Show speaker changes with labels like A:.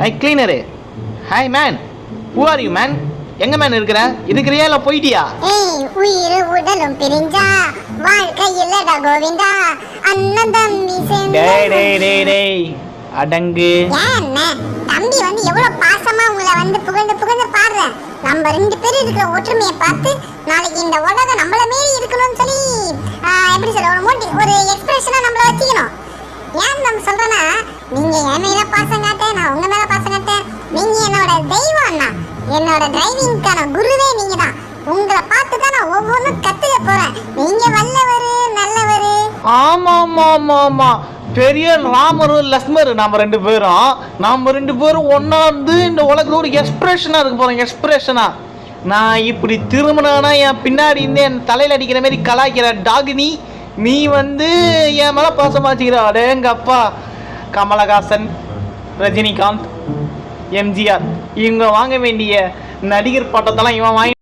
A: I cleaner. Hi man, who are you man? எங்க man இருக்கிற? இருக்கிறியா இல்லை போயிட்டியா?
B: ஏய், உயிர் உடலும் பிரிஞ்சா வாழ்க்கை இல்லடா கோவிந்தா, அண்ணன் தம்பி சேர்ந்து.
A: டேய் அடங்கு.
B: ஏன் தம்பி வந்து எவ்வளவு பாசமா உங்களை வந்து புகழ்ந்து புகழ்ந்து பாடுறேன். நம்ம 2 பேரும் இருக்கிற ஒற்றுமையை பார்த்து நாளைக்கு இந்த உலகம் நம்மள மீறி இருக்கணும்னு சொல்லி எப்படி சொல்ற ஒரு எக்ஸ்பிரஷனா நம்மள வச்சுக்கணும். ஏன் நம்ம சொல்றேன்னா, நீங்க என் மேல பாசம் காட்டேன், நான் உங்க மேல பாசம் காட்டேன். நீங்க என்னோட தெய்வம் அண்ணா, என்னோட டிரைவிங்கான குருவே நீங்க தான். உங்களை பார்த்து தான் நான் ஒவ்வொன்றும் கத்துக்க போறேன். நீங்க வல்லவரு, நல்லவரு.
A: ஆமா, பெரிய ராமரும் லக்ஷ்மரும் நம்ம 2 பேரும் ஒன்னா இருந்து இந்த உலகத்துல ஒரு எக்ஸ்பிரஷனா இருக்க போறோம். எக்ஸ்பிரஷனா நான் இப்படி திரும்பினா என் பின்னாடி இருந்து என் தலையில அடிக்கிற மாதிரி கலாய்க்கிற டாகினி, நீ வந்து என் மேல பாசமா வச்சுக்கிற. அடேங்க அப்பா, கமலஹாசன், ரஜினிகாந்த், எம்ஜிஆர் இவங்க வாங்க வேண்டிய நடிகர் பட்டத்தெல்லாம் இவன் வாங்கி